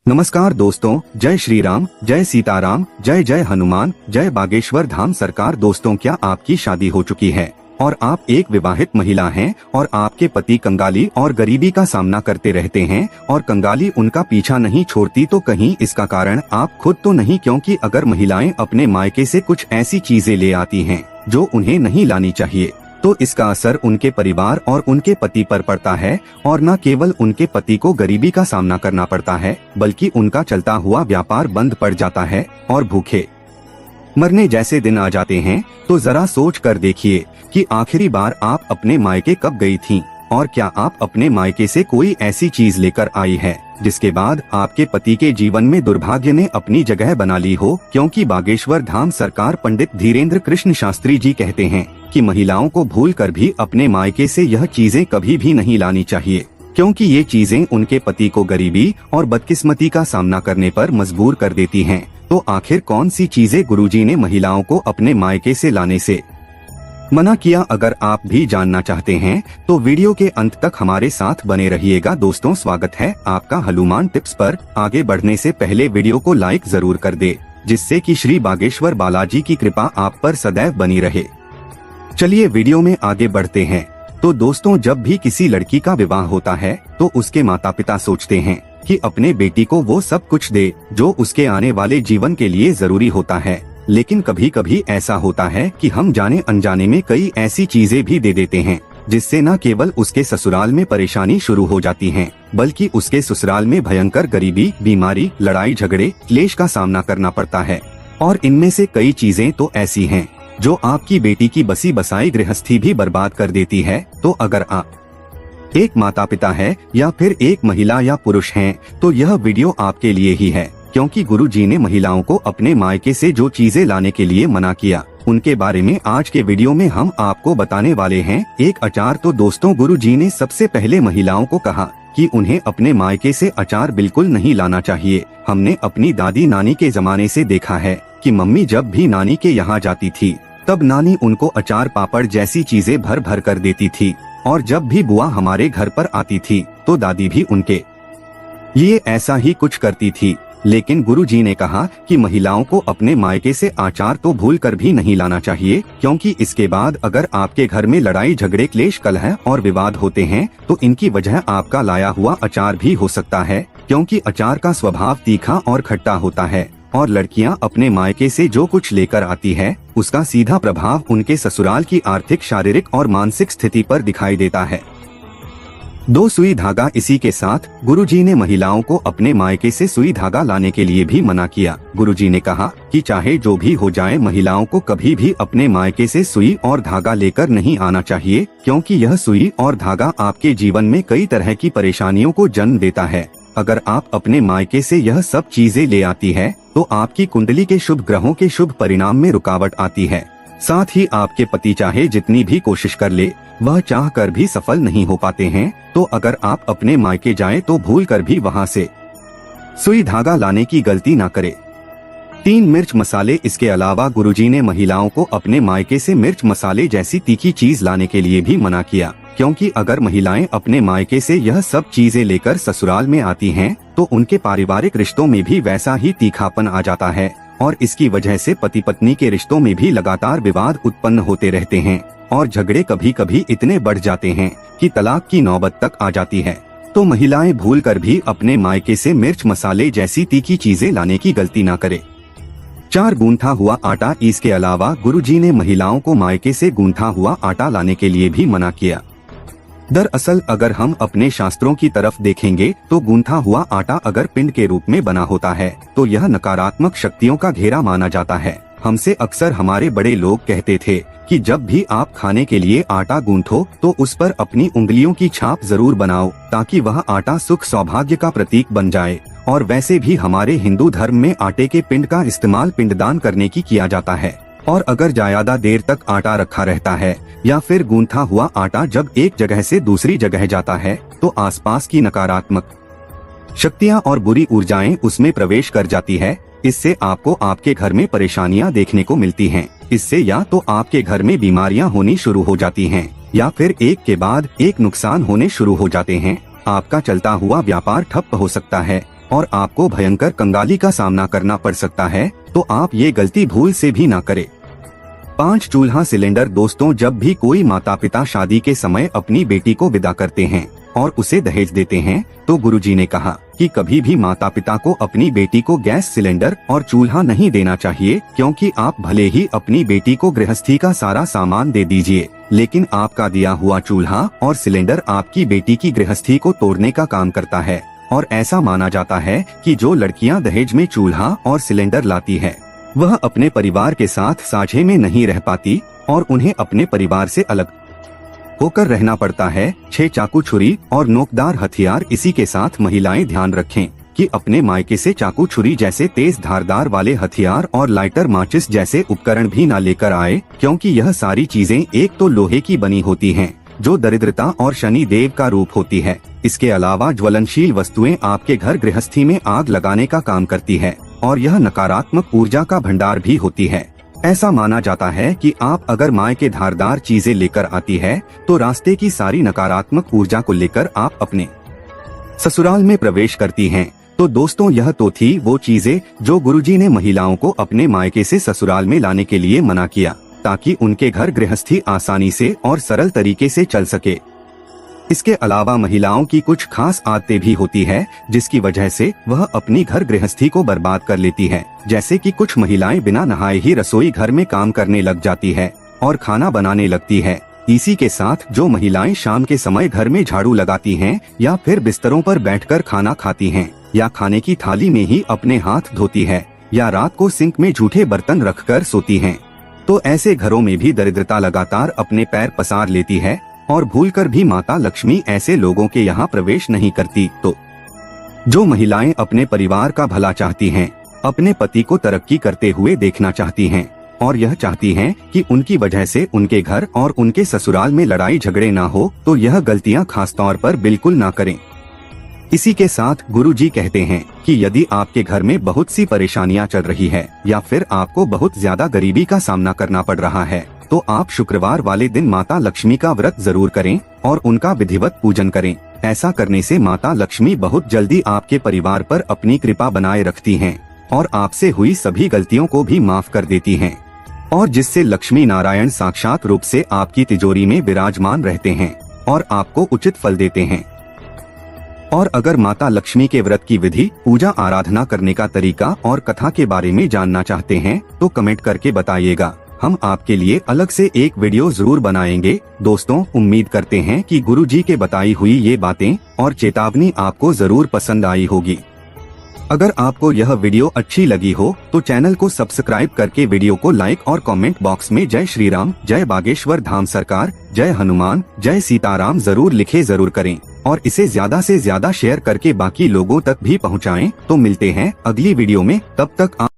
नमस्कार दोस्तों, जय श्री राम, जय सीताराम, जय जय हनुमान, जय बागेश्वर धाम सरकार। दोस्तों, क्या आपकी शादी हो चुकी है और आप एक विवाहित महिला हैं और आपके पति कंगाली और गरीबी का सामना करते रहते हैं और कंगाली उनका पीछा नहीं छोड़ती, तो कहीं इसका कारण आप खुद तो नहीं? क्योंकि अगर महिलाएं अपने मायके से कुछ ऐसी चीजें ले आती हैं जो उन्हें नहीं लानी चाहिए, तो इसका असर उनके परिवार और उनके पति पर पड़ता है। और न केवल उनके पति को गरीबी का सामना करना पड़ता है, बल्कि उनका चलता हुआ व्यापार बंद पड़ जाता है और भूखे मरने जैसे दिन आ जाते हैं। तो जरा सोच कर देखिए कि आखिरी बार आप अपने मायके कब गई थीं और क्या आप अपने मायके से कोई ऐसी चीज लेकर आई है जिसके बाद आपके पति के जीवन में दुर्भाग्य ने अपनी जगह बना ली हो? क्योंकि बागेश्वर धाम सरकार पंडित धीरेन्द्र कृष्ण शास्त्री जी कहते हैं कि महिलाओं को भूलकर भी अपने मायके से यह चीजें कभी भी नहीं लानी चाहिए, क्योंकि ये चीजें उनके पति को गरीबी और बदकिस्मती का सामना करने पर मजबूर कर देती हैं। तो आखिर कौन सी चीजें गुरुजी ने महिलाओं को अपने मायके से लाने से मना किया? अगर आप भी जानना चाहते हैं तो वीडियो के अंत तक हमारे साथ बने रहिएगा। दोस्तों, स्वागत है आपका हनुमान टिप्स पर। आगे बढ़ने से पहले वीडियो को लाइक जरूर कर दे, जिससे कि श्री बागेश्वर बालाजी की कृपा आप पर सदैव बनी रहे। चलिए वीडियो में आगे बढ़ते हैं। तो दोस्तों, जब भी किसी लड़की का विवाह होता है तो उसके माता पिता सोचते हैं कि अपने बेटी को वो सब कुछ दे जो उसके आने वाले जीवन के लिए जरूरी होता है। लेकिन कभी कभी ऐसा होता है कि हम जाने अनजाने में कई ऐसी चीजें भी दे देते हैं जिससे न केवल उसके ससुराल में परेशानी शुरू हो जाती है, बल्कि उसके ससुराल में भयंकर गरीबी, बीमारी, लड़ाई झगड़े, क्लेश का सामना करना पड़ता है। और इनमें से कई चीजें तो ऐसी हैं जो आपकी बेटी की बसी बसाई गृहस्थी भी बर्बाद कर देती है। तो अगर आप एक माता पिता है या फिर एक महिला या पुरुष हैं, तो यह वीडियो आपके लिए ही है, क्योंकि गुरुजी ने महिलाओं को अपने मायके से जो चीजें लाने के लिए मना किया, उनके बारे में आज के वीडियो में हम आपको बताने वाले हैं। एक अचार। तो दोस्तों, गुरुजी ने सबसे पहले महिलाओं को कहा कि उन्हें अपने मायके से अचार बिल्कुल नहीं लाना चाहिए। हमने अपनी दादी नानी के जमाने से देखा है कि मम्मी जब भी नानी के यहाँ जाती थी तब नानी उनको अचार पापड़ जैसी चीजें भर भर कर देती थी, और जब भी बुआ हमारे घर पर आती थी तो दादी भी उनके लिए ऐसा ही कुछ करती थी। लेकिन गुरुजी ने कहा कि महिलाओं को अपने मायके से अचार तो भूल कर भी नहीं लाना चाहिए, क्योंकि इसके बाद अगर आपके घर में लड़ाई झगड़े, क्लेश, कलह और विवाद होते हैं तो इनकी वजह आपका लाया हुआ अचार भी हो सकता है। क्योंकि अचार का स्वभाव तीखा और खट्टा होता है और लड़कियां अपने मायके से जो कुछ लेकर आती है उसका सीधा प्रभाव उनके ससुराल की आर्थिक, शारीरिक और मानसिक स्थिति पर दिखाई देता है। दो सुई धागा। इसी के साथ गुरुजी ने महिलाओं को अपने मायके से सुई धागा लाने के लिए भी मना किया। गुरुजी ने कहा कि चाहे जो भी हो जाए, महिलाओं को कभी भी अपने मायके से सुई और धागा लेकर नहीं आना चाहिए, क्योंकि यह सुई और धागा आपके जीवन में कई तरह की परेशानियों को जन्म देता है। अगर आप अपने मायके से यह सब चीजें ले आती है तो आपकी कुंडली के शुभ ग्रहों के शुभ परिणाम में रुकावट आती है। साथ ही आपके पति चाहे जितनी भी कोशिश कर ले, वह चाह कर भी सफल नहीं हो पाते हैं। तो अगर आप अपने मायके जाएं तो भूल कर भी वहां से सुई धागा लाने की गलती ना करें। 3 मिर्च मसाले। इसके अलावा गुरुजी ने महिलाओं को अपने मायके से मिर्च मसाले जैसी तीखी चीज लाने के लिए भी मना किया, क्योंकि अगर महिलाएं अपने मायके से यह सब चीजें लेकर ससुराल में आती हैं तो उनके पारिवारिक रिश्तों में भी वैसा ही तीखापन आ जाता है, और इसकी वजह से पति पत्नी के रिश्तों में भी लगातार विवाद उत्पन्न होते रहते हैं और झगड़े कभी कभी इतने बढ़ जाते हैं कि तलाक की नौबत तक आ जाती है। तो महिलाएं भूल कर भी अपने मायके से मिर्च मसाले जैसी तीखी चीजें लाने की गलती ना करें। 4 गूंथा हुआ आटा। इसके अलावा गुरुजी ने महिलाओं को मायके से गूंथा हुआ आटा लाने के लिए भी मना किया। दरअसल अगर हम अपने शास्त्रों की तरफ देखेंगे तो गूंथा हुआ आटा अगर पिंड के रूप में बना होता है तो यह नकारात्मक शक्तियों का घेरा माना जाता है। हमसे अक्सर हमारे बड़े लोग कहते थे कि जब भी आप खाने के लिए आटा गूंथो तो उस पर अपनी उंगलियों की छाप जरूर बनाओ, ताकि वह आटा सुख सौभाग्य का प्रतीक बन जाए। और वैसे भी हमारे हिंदू धर्म में आटे के पिंड का इस्तेमाल पिंडदान करने की किया जाता है। और अगर ज्यादा देर तक आटा रखा रहता है या फिर गूंथा हुआ आटा जब एक जगह से दूसरी जगह जाता है तो आसपास की नकारात्मक शक्तियां और बुरी ऊर्जाएं उसमें प्रवेश कर जाती है। इससे आपको आपके घर में परेशानियां देखने को मिलती हैं। इससे या तो आपके घर में बीमारियां होनी शुरू हो जाती हैं या फिर एक के बाद एक नुकसान होने शुरू हो जाते हैं। आपका चलता हुआ व्यापार ठप हो सकता है और आपको भयंकर कंगाली का सामना करना पड़ सकता है, तो आप ये गलती भूल से भी ना करें। 5 चूल्हा सिलेंडर। दोस्तों, जब भी कोई माता पिता शादी के समय अपनी बेटी को विदा करते हैं और उसे दहेज देते हैं, तो गुरुजी ने कहा कि कभी भी माता पिता को अपनी बेटी को गैस सिलेंडर और चूल्हा नहीं देना चाहिए, क्योंकि आप भले ही अपनी बेटी को गृहस्थी का सारा सामान दे दीजिए, लेकिन आपका दिया हुआ चूल्हा और सिलेंडर आपकी बेटी की गृहस्थी को तोड़ने का काम करता है। और ऐसा माना जाता है कि जो लड़कियां दहेज में चूल्हा और सिलेंडर लाती है, वह अपने परिवार के साथ साझे में नहीं रह पाती और उन्हें अपने परिवार से अलग होकर रहना पड़ता है। 6 चाकू, छुरी और नोकदार हथियार। इसी के साथ महिलाएं ध्यान रखें कि अपने मायके से चाकू, छुरी जैसे तेज धारदार वाले हथियार और लाइटर, माचिस जैसे उपकरण भी न लेकर आए, क्योंकि यह सारी चीजें एक तो लोहे की बनी होती हैं, जो दरिद्रता और शनि देव का रूप होती है। इसके अलावा ज्वलनशील वस्तुएं आपके घर गृहस्थी में आग लगाने का काम करती है और यह नकारात्मक ऊर्जा का भंडार भी होती है। ऐसा माना जाता है कि आप अगर मायके धारदार चीजें लेकर आती है, तो रास्ते की सारी नकारात्मक ऊर्जा को लेकर आप अपने ससुराल में प्रवेश करती हैं। तो दोस्तों, यह तो थी वो चीजें जो गुरुजी ने महिलाओं को अपने मायके से ससुराल में लाने के लिए मना किया, ताकि उनके घर गृहस्थी आसानी से और सरल तरीके से चल सके। इसके अलावा महिलाओं की कुछ खास आदतें भी होती है, जिसकी वजह से वह अपनी घर गृहस्थी को बर्बाद कर लेती है। जैसे कि कुछ महिलाएं बिना नहाए ही रसोई घर में काम करने लग जाती है और खाना बनाने लगती है। इसी के साथ जो महिलाएं शाम के समय घर में झाड़ू लगाती हैं या फिर बिस्तरों पर बैठकर खाना खाती हैं या खाने की थाली में ही अपने हाथ धोती है या रात को सिंक में जूठे बर्तन रखकर सोती हैं, तो ऐसे घरों में भी दरिद्रता लगातार अपने पैर पसार लेती है और भूलकर भी माता लक्ष्मी ऐसे लोगों के यहाँ प्रवेश नहीं करती। तो जो महिलाएं अपने परिवार का भला चाहती हैं, अपने पति को तरक्की करते हुए देखना चाहती हैं और यह चाहती हैं कि उनकी वजह से उनके घर और उनके ससुराल में लड़ाई झगड़े ना हो, तो यह गलतियां खास तौर पर बिल्कुल ना करें। इसी के साथ गुरुजी कहते हैं कि यदि आपके घर में बहुत सी परेशानियां चल रही है या फिर आपको बहुत ज्यादा गरीबी का सामना करना पड़ रहा है, तो आप शुक्रवार वाले दिन माता लक्ष्मी का व्रत जरूर करें और उनका विधिवत पूजन करें। ऐसा करने से माता लक्ष्मी बहुत जल्दी आपके परिवार पर अपनी कृपा बनाए रखती हैं और आपसे हुई सभी गलतियों को भी माफ कर देती हैं, और जिससे लक्ष्मी नारायण साक्षात रूप से आपकी तिजोरी में विराजमान रहते हैं और आपको उचित फल देते हैं। और अगर माता लक्ष्मी के व्रत की विधि, पूजा आराधना करने का तरीका और कथा के बारे में जानना चाहते हैं, तो कमेंट करके बताइएगा। हम आपके लिए अलग से एक वीडियो जरूर बनाएंगे। दोस्तों, उम्मीद करते हैं कि गुरुजी के बताई हुई ये बातें और चेतावनी आपको जरूर पसंद आई होगी। अगर आपको यह वीडियो अच्छी लगी हो तो चैनल को सब्सक्राइब करके वीडियो को लाइक और कमेंट बॉक्स में जय श्री राम, जय बागेश्वर धाम सरकार, जय हनुमान, जय सीताराम जरूर लिखे जरूर करें और इसे ज्यादा से ज्यादा शेयर करके बाकी लोगों तक भी पहुंचाएं। तो मिलते हैं अगली वीडियो में, तब तक आप